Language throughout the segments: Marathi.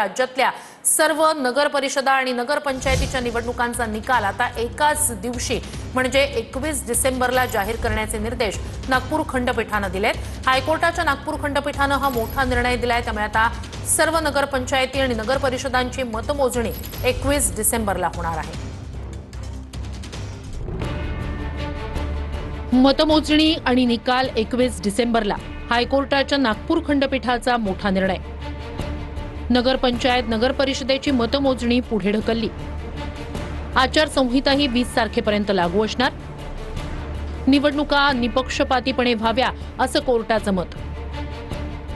राज्यातल्या सर्व नगर परिषदा आणि नगरपंचायतीच्या निवडणुकांचा निकाल आता एकाच दिवशी म्हणजे 21 डिसेंबरला जाहीर करण्याचे निर्देश नागपूर खंडपीठाने दिलेत। हायकोर्टाच्या नागपूर खंडपीठाने हा मोठा निर्णय दिलाय। त्यामुळे आता सर्व नगरपंचायती आणि नगरपरिषदांची मतमोजणी 21 डिसेंबरला होणार आहे। मतमोजणी आणि निकाल 21 डिसेंबरला हायकोर्टाच्या नागपूर खंडपीठाचा मोठा निर्णय। नगरपंचायत नगरपरिषदेची मतमोजणी पुढे ढकलली। आचारसंहिताही 20 तारखेपर्यंत लागू असणार। निवडणुका निपक्षपातीपणे व्हाव्या असं कोर्टाचं मत।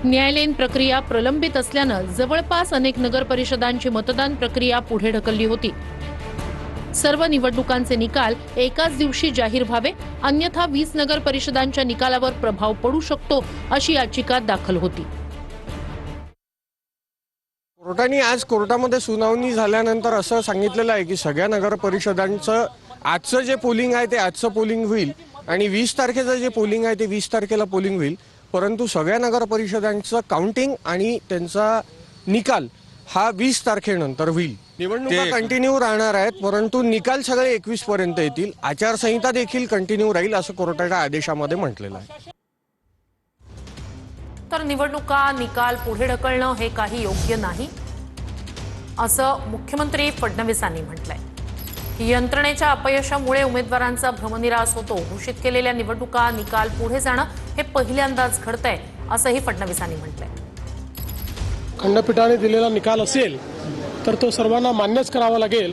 न्यायालयीन प्रक्रिया प्रलंबित असल्यानं जवळपास अनेक नगरपरिषदांची मतदान प्रक्रिया पुढे ढकलली होती। सर्व निवडणुकांचे निकाल एकाच दिवशी जाहीर व्हावे, अन्यथा 20 नगरपरिषदांच्या निकालावर प्रभाव पडू शकतो अशी याचिका दाखल होती। कोर्टाने आज कोर्टामध्ये सुनावणी झाल्यानंतर असं सांगितलेलं आहे की सगळ्या नगर परिषदांचं आजचं जे पोलिंग आहे ते आजचं पोलिंग होईल आणि 20 तारखेचं जे पोलिंग आहे ते 20 तारखेला पोलिंग होईल, परंतु सगळ्या नगर परिषदांचं काउंटिंग आणि त्यांचा निकाल हा 20 तारखेनंतर होईल। निवडणुका कंटिन्यू राहणार आहेत, परंतु निकाल सगळे 21 पर्यंत येतील। आचारसंहिता देखील कंटिन्यू राहील असं कोर्टाच्या आदेशामध्ये म्हटलेलं आहे। तर निवडणुका निकाल पुढे ढकलणं हे काही योग्य नाही असं मुख्यमंत्री फडणवीसांनी म्हटलंय। यंत्रणेच्या अपयशामुळे उमेदवारांचा भ्रमनिरास होतो। घोषित केलेल्या निवडणुका निकाल पुढे जाणं हे पहिल्यांदाच घडतंय असंही फडणवीसांनी म्हटलंय। खंडपीठाने दिलेला निकाल असेल तर तो सर्वांना मान्यच करावा लागेल,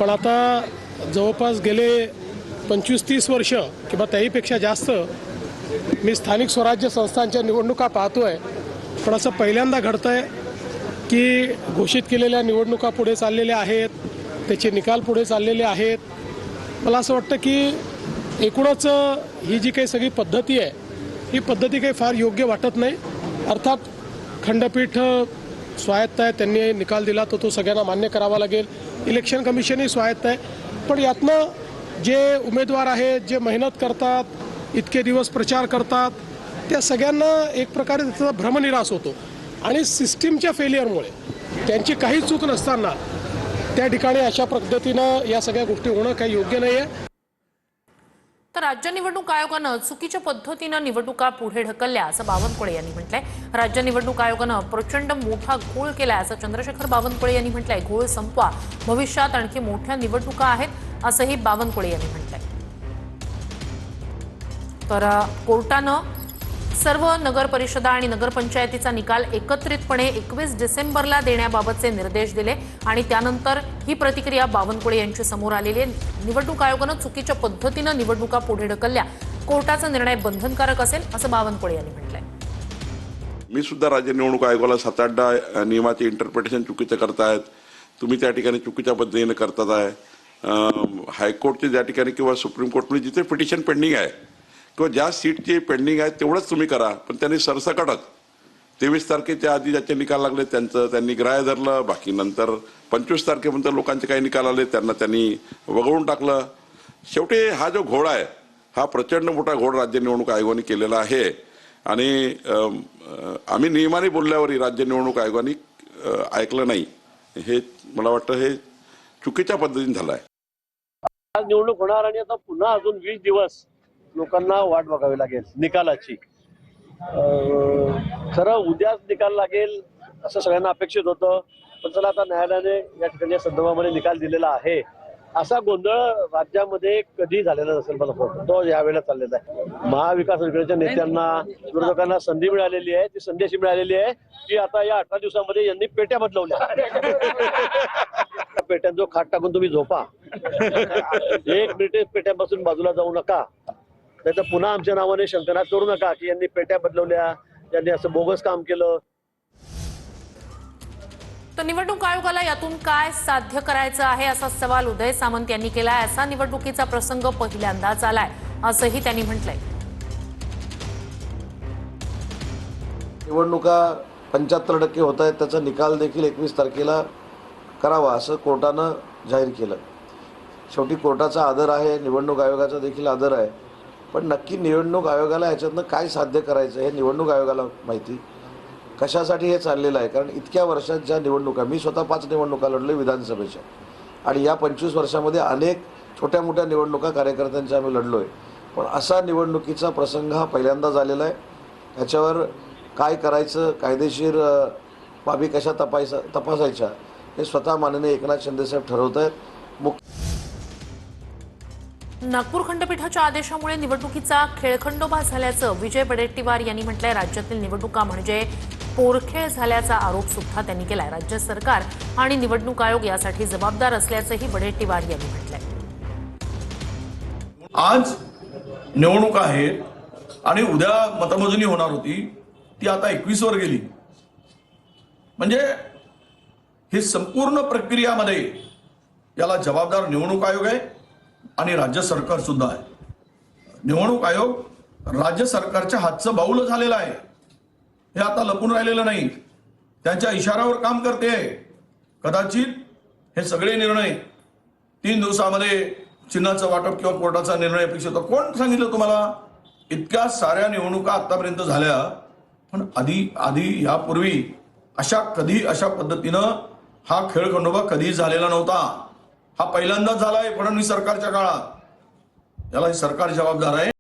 पण आता जवळपास गेले 25-30 वर्ष किंवा त्याहीपेक्षा जास्त मी स्थानिक स्वराज्य संस्थांच्या निवडणुका पाहतोय, पण असं पहिल्यांदा घडतंय की घोषित केलेल्या निवडणुका पुढे चाललेल्या आहेत, त्याचे निकाल पुढे चाललेले आहेत। मला असं वाटतं की एकूणच ही जी काही सगळी पद्धती आहे ही पद्धती काही फार योग्य वाटत नाही। अर्थात खंडपीठ स्वायत्त आहे, त्यांनी निकाल दिला तर तो सगळ्यांना मान्य करावा लागेल। इलेक्शन कमिशनही स्वायत्त आहे, पण यातनं जे उमेदवार आहेत, जे मेहनत करतात, इतके दिवस प्रचार करतात, त्या सगळ्यांना एक प्रकारे त्याचा भ्रमनिरास होतो आणि सिस्टीमच्या फेलियरमुळे त्यांची काही चूक नसताना त्या ठिकाणी अशा पद्धतीनं या सगळ्या गोष्टी होणं काही योग्य नाही आहे। तर राज्य निवडणूक आयोगानं चुकीच्या पद्धतीनं निवडणुका पुढे ढकलल्या असं बावनकुळे यांनी म्हटलंय। राज्य निवडणूक आयोगानं प्रचंड मोठा घोळ केलाय असं चंद्रशेखर बावनकुळे यांनी म्हटलंय। घोळ संपवा, भविष्यात आणखी मोठ्या निवडणुका आहेत असंही बावनकुळे यांनी म्हटलंय। तर कोर्टानं सर्व नगर परिषदा आणि नगरपंचायतीचा निकाल एकत्रितपणे 21 डिसेंबरला देण्याबाबतचे निर्देश दिले आणि त्यानंतर ही प्रतिक्रिया बावनकुळे यांची समोर आलेली आहे। निवडणूक आयोगानं चुकीच्या पद्धतीनं निवडणुका पुढे ढकलल्या, कोर्टाचा निर्णय बंधनकारक असेल असं बावनकुळे यांनी म्हटलंय। मी सुद्धा राज्य निवडणूक आयोगाला 7-8 नियमाचे इंटरप्रिटेशन चुकीचं करतायत, तुम्ही त्या ठिकाणी चुकीच्या पद्धतीने करतात आहे। हायकोर्टचे ज्या ठिकाणी किंवा सुप्रीम कोर्टमध्ये जिथे पिटिशन पेंडिंग आहे किंवा ज्या सीटची पेंडिंग आहे तेवढंच तुम्ही करा, पण त्यांनी सरसकटच 23 तारखेच्या आधी ज्याचे निकाल लागले त्यांनी ग्राह्य धरलं, बाकी नंतर 25 तारखेनंतर लोकांचे काही निकाल आले त्यांनी वगळून टाकलं। शेवटी हा जो घोळ आहे हा प्रचंड मोठा घोळ राज्य निवडणूक आयोगाने केलेला आहे आणि आम्ही नियमाने बोलल्यावरही राज्य निवडणूक आयोगाने ऐकलं नाही, हे मला वाटतं हे चुकीच्या पद्धतीने झालं आहे। आज निवडणूक होणार आणि आता पुन्हा अजून 20 दिवस लोकांना वाट बघावी लागेल निकालाची। खरं उद्याच निकाल लागेल असं सगळ्यांना अपेक्षित होतं, पण चला आता न्यायालयाने या ठिकाणी या संदर्भामध्ये निकाल दिलेला आहे। असा गोंधळ राज्यामध्ये कधी झालेला नसेल मला वाटतं, तो यावेळेला चाललेला आहे। महाविकास आघाडीच्या नेत्यांना विरोधकांना संधी मिळालेली आहे, ती संधी अशी मिळालेली आहे की आता या 18 दिवसामध्ये यांनी पेट्या बदलवल्या। पेट्यात जो खाट टाकून तुम्ही झोपा, 1 मिनिट पेट्यापासून बाजूला जाऊ नका, त्याचं पुन्हा आमच्या नावाने शंकनात करू नका की यांनी पेट्या बदलवल्या, यांनी असं बोगस काम केलं। तर निवडणूक आयोगाला यातून काय साध्य करायचं आहे असा सवाल उदय सामंत यांनी केलाय। असा निवडणुकीचा प्रसंग पहिल्यांदाच आलाय असंही त्यांनी म्हटलंय। निवडणुका 75% होत आहेत, त्याचा निकाल देखील 21 तारखेला करावा असं कोर्टानं जाहीर केलं। शेवटी कोर्टाचा आदर आहे, निवडणूक आयोगाचा देखील आदर आहे, पण नक्की निवडणूक आयोगाला याच्यातनं काय साध्य करायचं हे निवडणूक आयोगाला माहिती। कशासाठी हे चाललेलं आहे, कारण इतक्या वर्षात ज्या निवडणुका, मी स्वतः 5 निवडणुका लढलोय विधानसभेच्या, आणि या 25 वर्षामध्ये अनेक छोट्या मोठ्या निवडणुका कार्यकर्त्यांच्या आम्ही लढलोय, पण असा निवडणुकीचा प्रसंग हा पहिल्यांदा झालेला आहे. ह्याच्यावर काय करायचं, कायदेशीर बाबी कशा तपासायच्या हे स्वतः माननीय एकनाथ शिंदेसाहेब ठरवत आहेत. नागपूर खंडपीठाच्या आदेशामुळे निवडणुकीचा खेळखंडोबा झाल्याचं विजय वडेट्टीवार यांनी म्हटलंय. राज्यातील निवडणुका म्हणजे पोरखेळ झाल्याचा आरोप सुद्धा त्यांनी केलाय. राज्य सरकार आणि निवडणूक आयोग यासाठी जबाबदार असल्याचंही वडेट्टीवार यांनी म्हटलंय. आज निवडणूक आहे आणि उद्या मतमोजणी होणार होती, ती आता 21 वर गेली. म्हणजे ही संपूर्ण प्रक्रियामध्ये याला जबाबदार निवडणूक आयोग आहे आणि राज्य सरकार सुद्धा आहे. निवडणूक आयोग राज्य सरकारच्या हातचं बाऊल झालेलं आहे, हे आता लपून राहिलेलं नाही. त्यांच्या इशाऱ्यावर काम करते. कदाचित हे सगळे निर्णय 3 दिवसामध्ये चिन्हाचं वाटप किंवा कोर्टाचा निर्णय अपेक्षित होता. कोण सांगितलं तुम्हाला? इतक्या साऱ्या निवडणुका आतापर्यंत झाल्या, पण आधी यापूर्वी अशा पद्धतीनं हा खेळखंडोबा कधीच झालेला नव्हता. हा पहिल्यांदाच झालाय फडणवीस सरकारच्या काळात. याला सरकार जबाबदार आहे.